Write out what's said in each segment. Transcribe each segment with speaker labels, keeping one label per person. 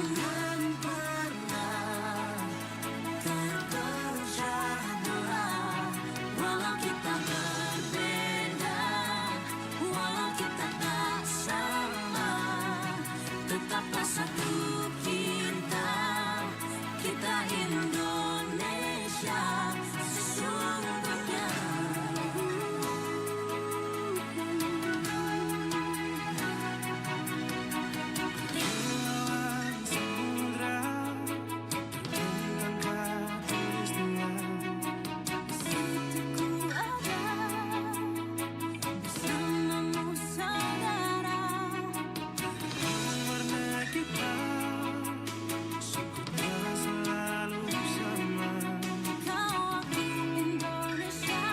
Speaker 1: Jangan pernah terpecah belah, walau kita berbeda, walau kita tak sama, tetaplah satu kita, kita Indonesia sesungguhnya.
Speaker 2: Lawan samudra terbentang khatulistiwa.
Speaker 1: Situ ku ada bersamamu saudara.
Speaker 2: Warna kita suku telah selalu sama.
Speaker 1: Kau aku Indonesia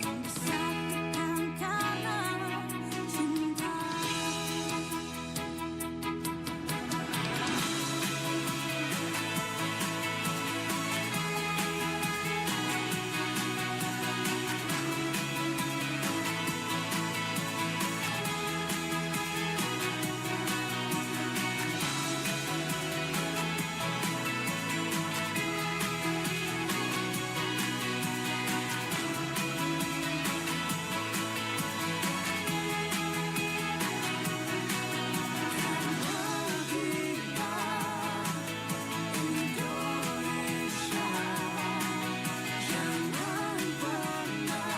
Speaker 1: yang disatukan karena cinta. Indonesia, jangan pernah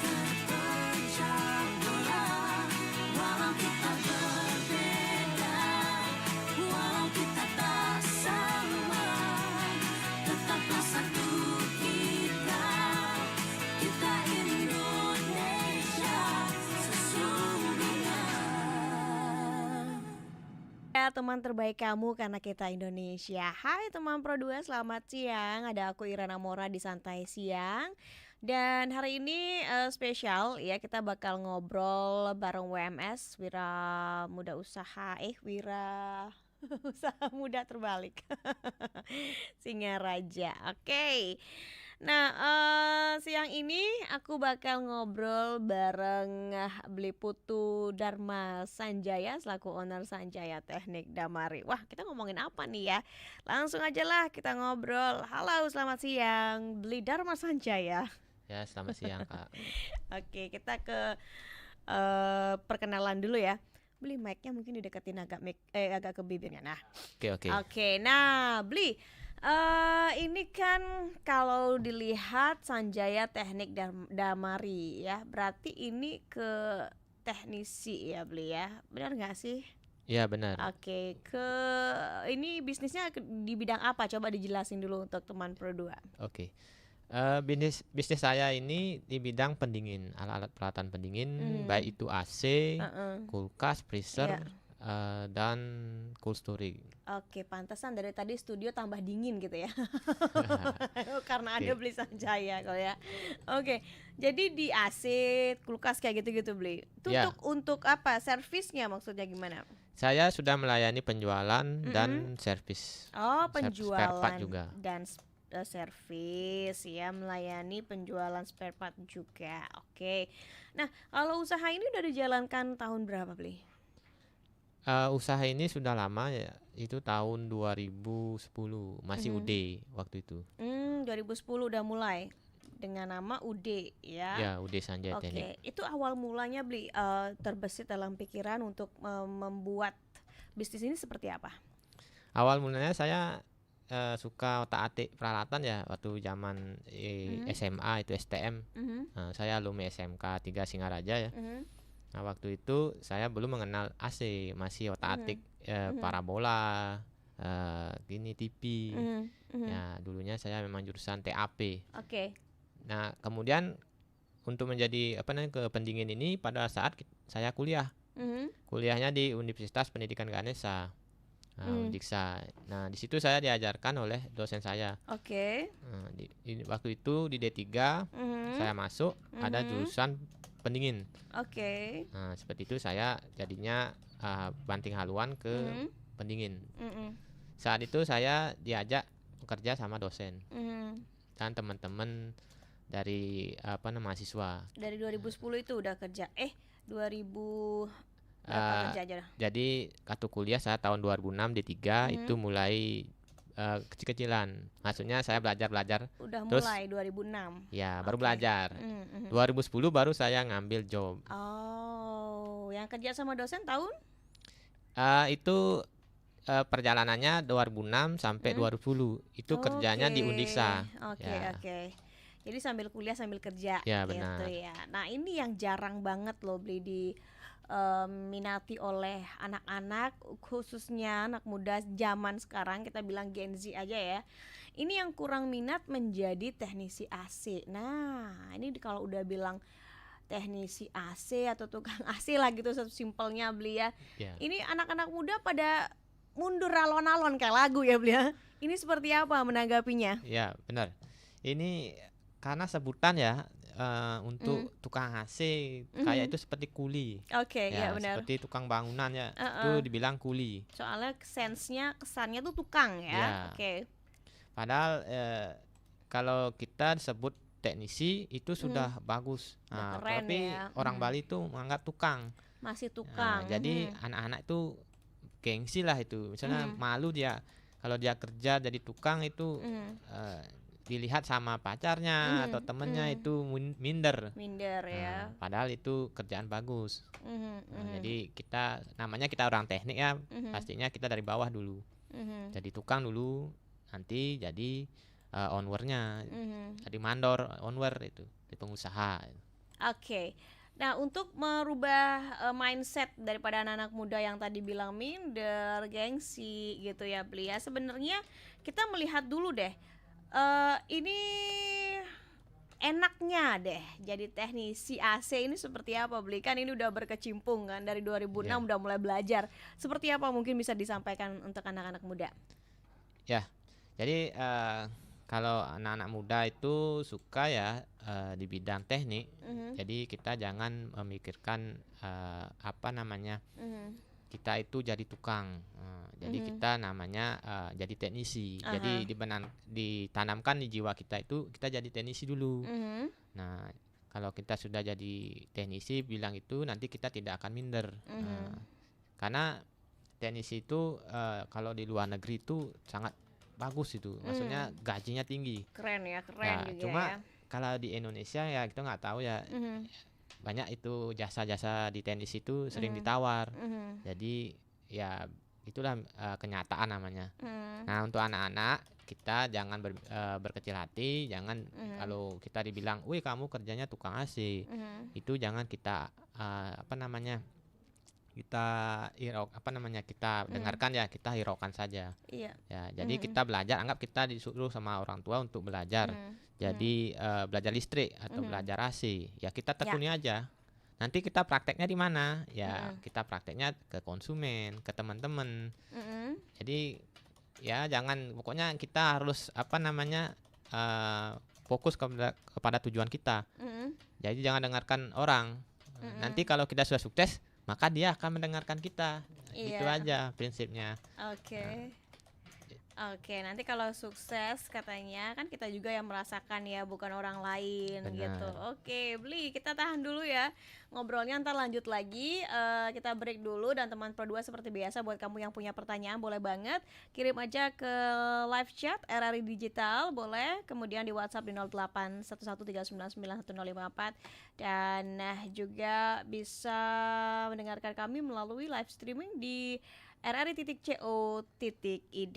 Speaker 1: terpecah belah, walau kita berbeda, walau kita tak sama, tetaplah satu kita, kita Indonesia sesungguhnya.
Speaker 3: Ya, teman terbaik kamu karena kita Indonesia. Hai teman Pro 2, selamat siang. Ada aku Irana Mora di Santai Siang. Dan hari ini spesial ya, kita bakal ngobrol bareng WMS, Wira Muda Usaha Wira Usaha Muda terbalik. Singaraja. Oke. Nah, siang ini aku bakal ngobrol bareng Bli Putu Dharma Sanjaya selaku owner Sanjaya Teknik Damari. Wah, kita ngomongin apa nih ya? Langsung aja lah kita ngobrol. Halo, selamat siang Bli Dharma Sanjaya.
Speaker 4: Ya, selamat siang Kak.
Speaker 3: Oke, kita ke perkenalan dulu ya. Bli, mic-nya mungkin dideketin agak ke bibirnya. Nah,
Speaker 4: Oke.
Speaker 3: Oke, nah Bli, ini kan kalau dilihat Sanjaya Teknik Damari ya, berarti ini ke teknisi ya Bli ya, benar nggak sih?
Speaker 4: Iya benar.
Speaker 3: Oke, ini bisnisnya di bidang apa? Coba dijelasin dulu untuk teman Pro 2.
Speaker 4: Oke. Bisnis saya ini di bidang pendingin, alat-alat peralatan pendingin, baik itu AC, kulkas, freezer, dan cold storage.
Speaker 3: Oke, pantesan dari tadi studio tambah dingin gitu ya. Karena ada Bli Sanjaya kalau ya. Oke, jadi di AC, kulkas kayak gitu-gitu Bli. Itu
Speaker 4: Ya.
Speaker 3: untuk apa? Servisnya maksudnya gimana?
Speaker 4: Saya sudah melayani penjualan dan servis.
Speaker 3: Oh,
Speaker 4: Spare part
Speaker 3: penjualan
Speaker 4: juga.
Speaker 3: dan servis ya, melayani penjualan spare part juga. Oke. Nah, kalau usaha ini udah dijalankan tahun berapa, Bli?
Speaker 4: Usaha ini sudah lama ya, itu tahun 2010, masih UD waktu itu.
Speaker 3: 2010 udah mulai dengan nama UD ya.
Speaker 4: Ya, UD Sanjaya Teknik.
Speaker 3: Oke, itu awal mulanya Bli terbesit dalam pikiran untuk membuat bisnis ini seperti apa?
Speaker 4: Awal mulanya saya suka otak-atik peralatan ya waktu zaman SMA itu STM. Saya alumni SMK 3 Singaraja ya. Nah, waktu itu saya belum mengenal AC, masih otak-atik parabola, gini TV. Ya, dulunya saya memang jurusan TAP.
Speaker 3: Oke.
Speaker 4: Nah, kemudian untuk menjadi ke pendingin ini pada saat saya kuliah. Kuliahnya di Universitas Pendidikan Ganesha. Undiksa. Nah, di situ saya diajarkan oleh dosen saya.
Speaker 3: Oke.
Speaker 4: Waktu itu di D3 saya masuk ada jurusan pendingin.
Speaker 3: Oke.
Speaker 4: Nah, seperti itu saya jadinya banting haluan ke pendingin. Saat itu saya diajak bekerja sama dosen dan teman-teman dari mahasiswa.
Speaker 3: Dari 2010 itu udah kerja. 2000 Berapa
Speaker 4: Eh,
Speaker 3: kerja aja?
Speaker 4: jadi waktu kuliah saya tahun 2006 D3 itu
Speaker 3: Mhm.
Speaker 4: mulai kecil-kecilan. Maksudnya saya belajar-belajar
Speaker 3: Udah
Speaker 4: terus
Speaker 3: mulai 2006.
Speaker 4: ya baru
Speaker 3: Oke.
Speaker 4: belajar.
Speaker 3: Mhm.
Speaker 4: 2010 baru saya ngambil job.
Speaker 3: Oh, yang kerja sama dosen tahun?
Speaker 4: Itu perjalanannya 2006 sampai
Speaker 3: Mhm.
Speaker 4: 2010. Itu kerjanya di Undiksa.
Speaker 3: Oke,
Speaker 4: Ya,
Speaker 3: oke. Jadi sambil kuliah sambil kerja
Speaker 4: ya
Speaker 3: gitu
Speaker 4: benar.
Speaker 3: ya. Nah, ini yang jarang banget loh beli minati oleh anak-anak, khususnya anak muda zaman sekarang, kita bilang Gen Z aja ya. Ini yang kurang minat menjadi teknisi AC. Nah, ini kalau udah bilang teknisi AC atau tukang AC lah gitu simpelnya beli ya.
Speaker 4: Ya.
Speaker 3: Ini anak-anak muda pada mundur alon-alon kayak lagu ya beli ya. Ini seperti apa menanggapinya?
Speaker 4: Ya, benar. Ini karena sebutan ya untuk tukang AC kayak itu seperti kuli.
Speaker 3: Oke, ya
Speaker 4: Ya,
Speaker 3: benar.
Speaker 4: seperti tukang bangunan ya. Itu
Speaker 3: Heeh.
Speaker 4: dibilang kuli.
Speaker 3: Soalnya sense-nya, kesannya tuh tukang ya.
Speaker 4: Ya.
Speaker 3: Oke.
Speaker 4: Padahal kalau kita disebut teknisi itu sudah bagus.
Speaker 3: Udah
Speaker 4: Nah,
Speaker 3: keren
Speaker 4: tapi
Speaker 3: ya.
Speaker 4: orang Bali tuh menganggap tukang.
Speaker 3: Masih
Speaker 4: Nah,
Speaker 3: tukang.
Speaker 4: jadi anak-anak itu gengsi lah itu. Misalnya malu dia kalau dia kerja jadi tukang itu dilihat sama pacarnya atau temennya itu minder.
Speaker 3: Minder ya.
Speaker 4: Nah, padahal itu kerjaan bagus. Nah, jadi namanya kita orang teknik ya, pastinya kita dari bawah dulu. Jadi tukang dulu, nanti jadi onward-nya, jadi mandor, onward itu, di pengusaha.
Speaker 3: Oke. Nah, untuk merubah mindset daripada anak-anak muda yang tadi bilang minder, gengsi gitu ya, Beli ya. Sebenarnya kita melihat dulu deh. Ini enaknya deh jadi teknisi AC ini seperti apa, Beli? Kan ini udah berkecimpung kan dari 2006 udah mulai belajar. Seperti apa mungkin bisa disampaikan untuk anak-anak muda?
Speaker 4: Ya, jadi kalau anak-anak muda itu suka ya di bidang teknik, jadi kita jangan memikirkan apa namanya, kita itu jadi tukang. Jadi kita namanya jadi teknisi. Jadi ditanamkan di jiwa kita itu kita jadi teknisi dulu. Nah, kalau kita sudah jadi teknisi bilang itu nanti kita tidak akan minder. Karena teknisi itu kalau di luar negeri itu sangat bagus itu. Maksudnya gajinya tinggi.
Speaker 3: Keren ya, keren
Speaker 4: Ya,
Speaker 3: juga
Speaker 4: cuma
Speaker 3: ya.
Speaker 4: kalau di Indonesia ya kita nggak tahu ya. Banyak itu jasa-jasa di teknisi itu sering ditawar. Jadi ya itulah kenyataan namanya. Nah, untuk anak-anak kita jangan berkecil hati, jangan kalau kita dibilang, "Wih, kamu kerjanya tukang AC." Itu jangan kita apa namanya? Kita kita dengarkan ya, kita hiraukan saja.
Speaker 3: Iya.
Speaker 4: Ya, jadi kita belajar, anggap kita disuruh sama orang tua untuk belajar. Jadi belajar listrik atau belajar AC, ya kita tekuni aja. Nanti kita prakteknya di mana? Ya, kita prakteknya ke konsumen, ke teman-teman. Jadi ya pokoknya kita harus apa namanya fokus kepada tujuan kita. Jadi jangan dengarkan orang. Nanti kalau kita sudah sukses, maka dia akan mendengarkan kita. Itu
Speaker 3: Iya.
Speaker 4: aja prinsipnya.
Speaker 3: Oke. Oke, nanti kalau sukses katanya kan kita juga yang merasakan ya, bukan orang lain
Speaker 4: Benar.
Speaker 3: gitu. Oke, Beli, kita tahan dulu ya ngobrolnya, ntar lanjut lagi. Kita break dulu, dan teman Pro 2 seperti biasa buat kamu yang punya pertanyaan boleh banget kirim aja ke live chat RRI Digital, boleh. Kemudian di WhatsApp di 0811399154, dan juga bisa mendengarkan kami melalui live streaming di rri.co.id.